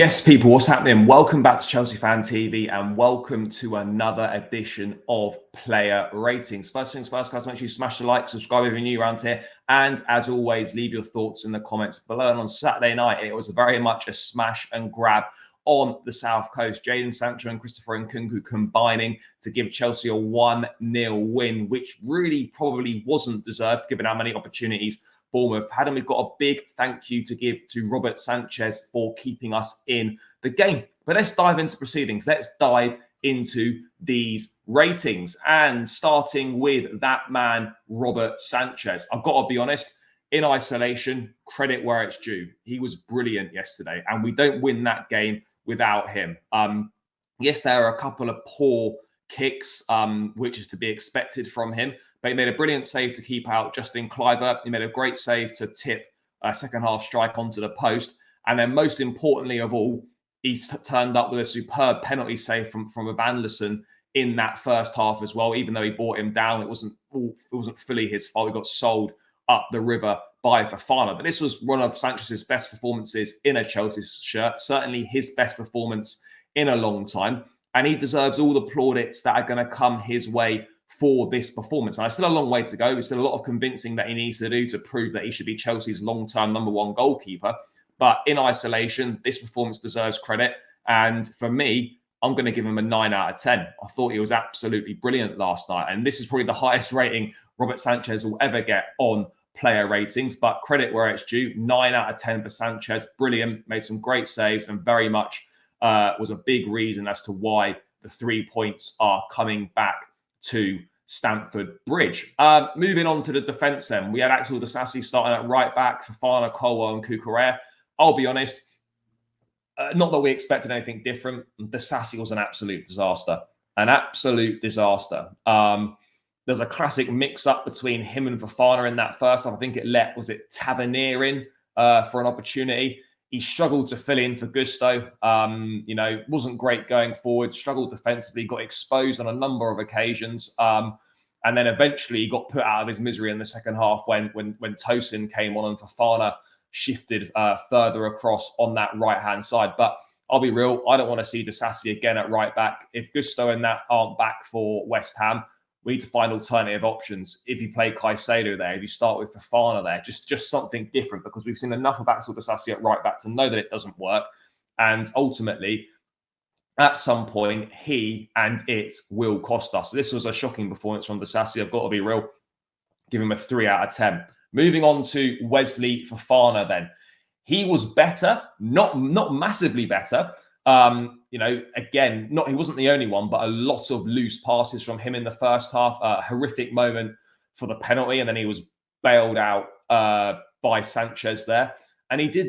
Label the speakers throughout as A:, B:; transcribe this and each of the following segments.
A: Yes, people, what's happening? Welcome back to Chelsea Fan TV and welcome to another edition of Player Ratings. First things first, guys, make sure you smash the like, subscribe if you're new around here, and as always, leave your thoughts in the comments below. And on Saturday night, it was very much a smash and grab on the South Coast. Jadon Sancho and Christopher Nkunku combining to give Chelsea a 1-0 win, which really probably wasn't deserved given how many opportunities Bournemouth had. And we've got a big thank you to give to Robert Sanchez for keeping us in the game. But let's dive into proceedings. Let's dive into these ratings. And starting with that man, Robert Sanchez. I've got to be honest, in isolation, credit where it's due. He was brilliant yesterday, and we don't win that game without him. Yes, there are a couple of poor kicks, which is to be expected from him. But he made a brilliant save to keep out Justin Kluivert. He made a great save to tip a second-half strike onto the post. And then most importantly of all, he turned up with a superb penalty save from Evanderson in that first half as well. Even though he brought him down, it wasn't fully his fault. He got sold up the river by Fofana. But this was one of Sanchez's best performances in a Chelsea shirt. Certainly his best performance in a long time. And he deserves all the plaudits that are going to come his way for this performance. And there's still a long way to go. There's still a lot of convincing that he needs to do to prove that he should be Chelsea's long-term #1 goalkeeper. But in isolation, this performance deserves credit. And for me, I'm going to give him a 9 out of 10. I thought he was absolutely brilliant last night. And this is probably the highest rating Robert Sanchez will ever get on player ratings. But credit where it's due, 9 out of 10 for Sanchez. Brilliant. Made some great saves and very much was a big reason as to why the 3 points are coming back to Stamford Bridge. Moving on to the defence then. We had Axel Disasi starting at right back, Fofana, Colwell and Cucurella. I'll be honest, not that we expected anything different. Disasi was an absolute disaster. An absolute disaster. There's a classic mix-up between him and Fofana in that first half. I think was it Tavernier in for an opportunity. He struggled to fill in for Gusto. Wasn't great going forward, struggled defensively, got exposed on a number of occasions. And then eventually he got put out of his misery in the second half when Tosin came on and Fofana shifted further across on that right-hand side. But I'll be real, I don't want to see Disasi again at right back. If Gusto and that aren't back for West Ham, we need to find alternative options. If you play Caicedo there, if you start with Fofana there, just something different, because we've seen enough of Axel Disasi at right back to know that it doesn't work. And ultimately, at some point, he and it will cost us. So this was a shocking performance from Disasi. I've got to be real. Give him a 3 out of 10. Moving on to Wesley Fofana then. He was better, not massively better. Again, he wasn't the only one, but a lot of loose passes from him in the first half. A horrific moment for the penalty, and then he was bailed out by Sanchez there. And he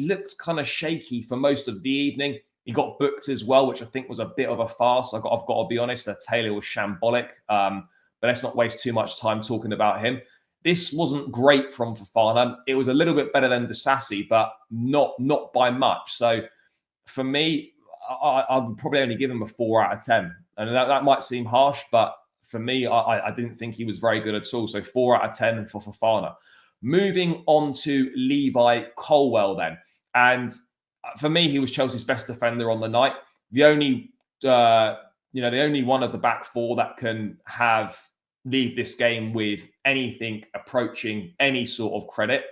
A: looked kind of shaky for most of the evening. He got booked as well, which I think was a bit of a farce. I've got to be honest, Taylor was shambolic. But let's not waste too much time talking about him. This wasn't great from Fofana. It was a little bit better than Disasi, but not by much. So for me, I would probably only give him a 4 out of 10. And that might seem harsh, but for me, I didn't think he was very good at all. So 4 out of 10 for Fofana. Moving on to Levi Colwell then. And for me, he was Chelsea's best defender on the night. The only one of the back four that can leave this game with anything approaching any sort of credit,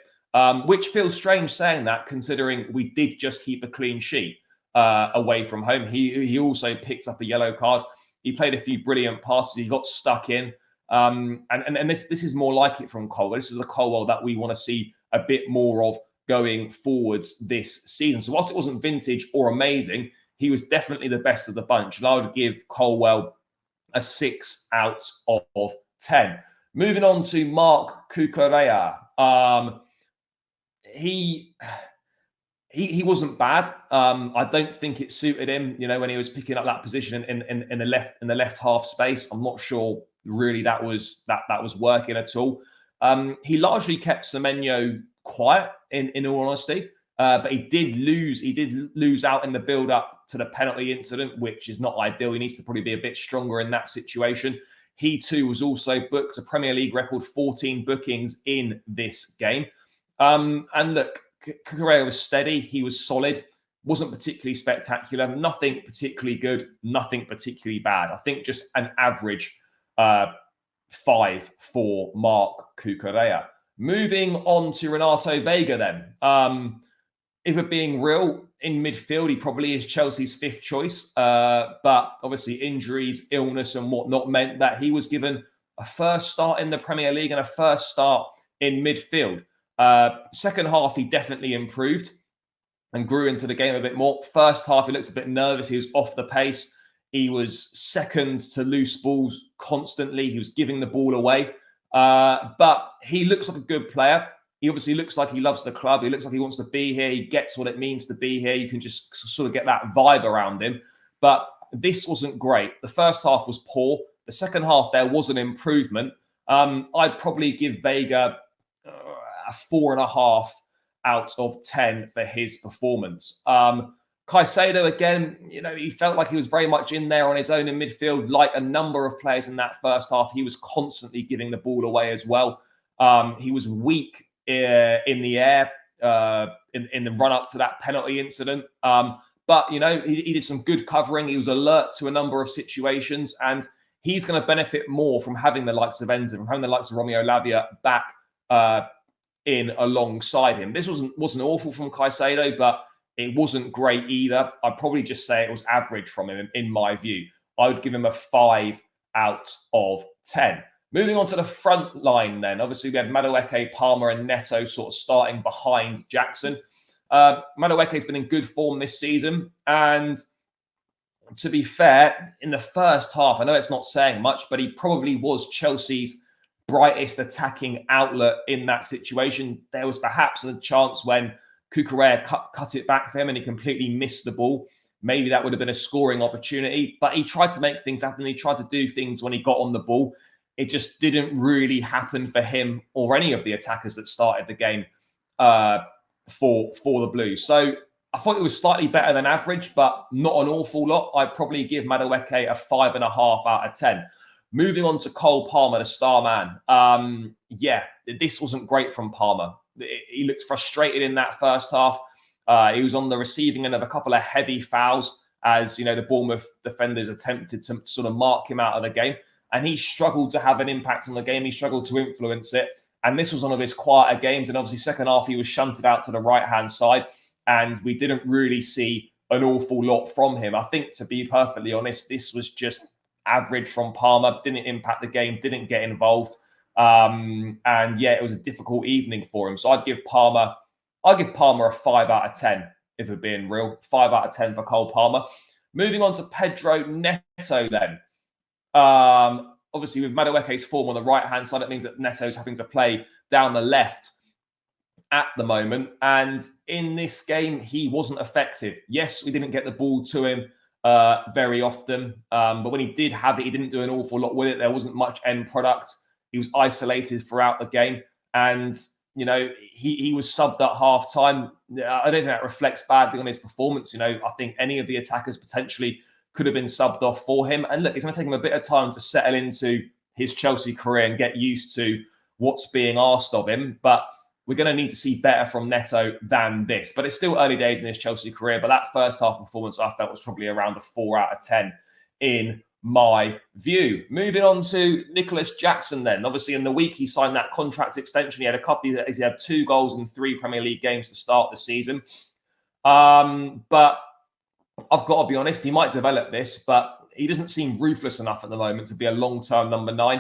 A: which feels strange saying that, considering we did just keep a clean sheet away from home. He also picked up a yellow card. He played a few brilliant passes. He got stuck in. And this is more like it from Colwell. This is the Colwell that we want to see a bit more of going forwards this season. So whilst it wasn't vintage or amazing, he was definitely the best of the bunch. And I would give Colwell a 6 out of 10. Moving on to Marc Cucurella. He wasn't bad. I don't think it suited him, when he was picking up that position in the left half space. I'm not sure really that was working at all. He largely kept Semenyo quiet, in all honesty. But he did lose out in the build-up to the penalty incident, which is not ideal. He needs to probably be a bit stronger in that situation. He too was also booked, a Premier League record 14 bookings in this game. And look, Cucurella was steady. He was solid. wasn't particularly spectacular, nothing particularly good, nothing particularly bad. I think just an average 5 for Marc Cucurella. Moving on to Renato Vega then. If we're being real, in midfield, he probably is Chelsea's 5th choice. But obviously injuries, illness and whatnot meant that he was given a first start in the Premier League and a first start in midfield. Second half, he definitely improved and grew into the game a bit more. First half, he looked a bit nervous. He was off the pace. He was second to loose balls constantly. He was giving the ball away. But he looks like a good player. He obviously looks like he loves the club. He looks like he wants to be here. He gets what it means to be here. You can just sort of get that vibe around him. But this wasn't great. The first half was poor. The second half, there was an improvement. I'd probably give Vega a 4.5 out of 10 for his performance. Caicedo, again, he felt like he was very much in there on his own in midfield. Like a number of players in that first half, he was constantly giving the ball away as well. He was weak in the air in the run-up to that penalty incident. But, he did some good covering. He was alert to a number of situations, and he's going to benefit more from having the likes of Enzo, from having the likes of Romeo Lavia back in alongside him. This wasn't awful from Caicedo, but it wasn't great either. I'd probably just say it was average from him, in my view. I would give him a 5 out of 10. Moving on to the front line then. Obviously, we had Madueke, Palmer and Neto sort of starting behind Jackson. Madueke's been in good form this season. And to be fair, in the first half, I know it's not saying much, but he probably was Chelsea's brightest attacking outlet in that situation. There was perhaps a chance when Cucurella cut it back for him and he completely missed the ball. Maybe that would have been a scoring opportunity, but he tried to make things happen. He tried to do things when he got on the ball. It just didn't really happen for him or any of the attackers that started the game for the Blues. So I thought it was slightly better than average, but not an awful lot. I'd probably give Madueke a 5.5 out of 10. Moving on to Cole Palmer, the star man. This wasn't great from Palmer. He looked frustrated in that first half. He was on the receiving end of a couple of heavy fouls as, the Bournemouth defenders attempted to sort of mark him out of the game. And he struggled to have an impact on the game. He struggled to influence it. And this was one of his quieter games. And obviously, second half, he was shunted out to the right-hand side. And we didn't really see an awful lot from him. I think, to be perfectly honest, this was just average from Palmer. Didn't impact the game, didn't get involved. It was a difficult evening for him. So I'd give Palmer a 5 out of 10, if we're being real. 5 out of 10 for Cole Palmer. Moving on to Pedro Neto then. Obviously, with Madueke's form on the right-hand side, it means that Neto's having to play down the left at the moment. And in this game, he wasn't effective. Yes, we didn't get the ball to him very often. But when he did have it, he didn't do an awful lot with it. There wasn't much end product. He was isolated throughout the game. And, he was subbed at half-time. I don't think that reflects badly on his performance. I think any of the attackers potentially could have been subbed off for him. And look, it's going to take him a bit of time to settle into his Chelsea career and get used to what's being asked of him. But we're going to need to see better from Neto than this. But it's still early days in his Chelsea career. But that first half performance, I felt, was probably around a 4 out of 10 in my view. Moving on to Nicholas Jackson then. Obviously, in the week he signed that contract extension. He had 2 goals in 3 Premier League games to start the season. But I've got to be honest, he might develop this, but he doesn't seem ruthless enough at the moment to be a long-term number 9.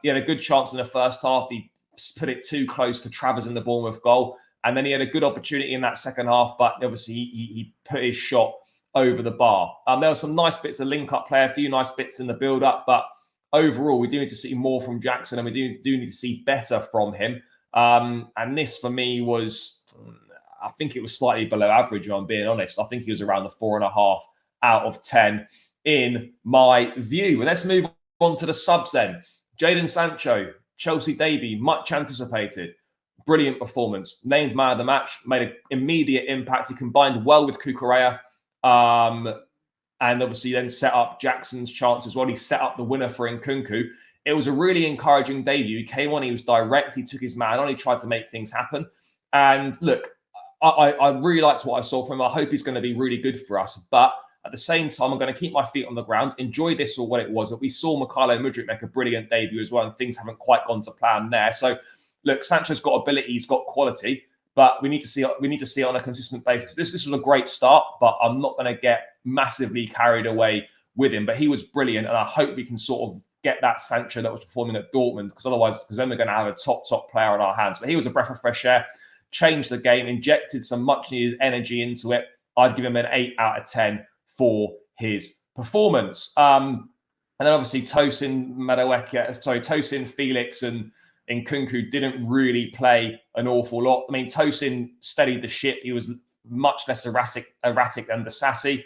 A: He had a good chance in the first half. He put it too close to Travers in the Bournemouth goal. And then he had a good opportunity in that second half, but obviously he put his shot over the bar. There were some nice bits of link-up play, a few nice bits in the build-up, but overall, we do need to see more from Jackson, and we do need to see better from him. And this, for me, was... I think it was slightly below average, if I'm being honest. I think he was around the 4.5 out of 10 in my view. And let's move on to the subs then. Jadon Sancho, Chelsea debut, much anticipated. Brilliant performance. Named man of the match, made an immediate impact. He combined well with Cucurella and obviously then set up Jackson's chance as well. He set up the winner for Nkunku. It was a really encouraging debut. He came on, he was direct, he took his man on, he tried to make things happen. And look, I really liked what I saw from him. I hope he's going to be really good for us. But at the same time, I'm going to keep my feet on the ground, enjoy this for what it was. But we saw Mykhailo Mudryk make a brilliant debut as well, and things haven't quite gone to plan there. So, look, Sancho's got ability, he's got quality, but we need to see it on a consistent basis. This was a great start, but I'm not going to get massively carried away with him. But he was brilliant, and I hope we can sort of get that Sancho that was performing at Dortmund, because then we're going to have a top player on our hands. But he was a breath of fresh air, changed the game, injected some much needed energy into it. I'd give him an 8 out of 10 for his performance. And then obviously Tosin, Felix and Nkunku didn't really play an awful lot. I mean, Tosin steadied the ship. He was much less erratic than the Sassy.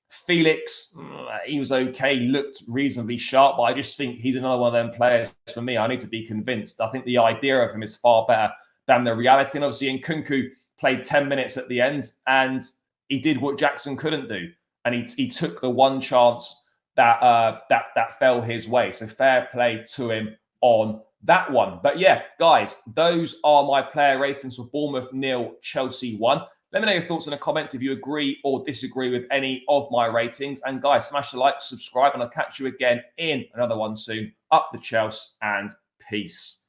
A: Felix, he was okay, looked reasonably sharp, but I just think he's another one of them players for me. I need to be convinced. I think the idea of him is far better than the reality. And obviously Nkunku played 10 minutes at the end, and he did what Jackson couldn't do. And he took the one chance that fell his way. So fair play to him on that one. But yeah, guys, those are my player ratings for Bournemouth 0, Chelsea 1. Let me know your thoughts in the comments if you agree or disagree with any of my ratings. And guys, smash the like, subscribe, and I'll catch you again in another one soon. Up the Chelsea, and peace.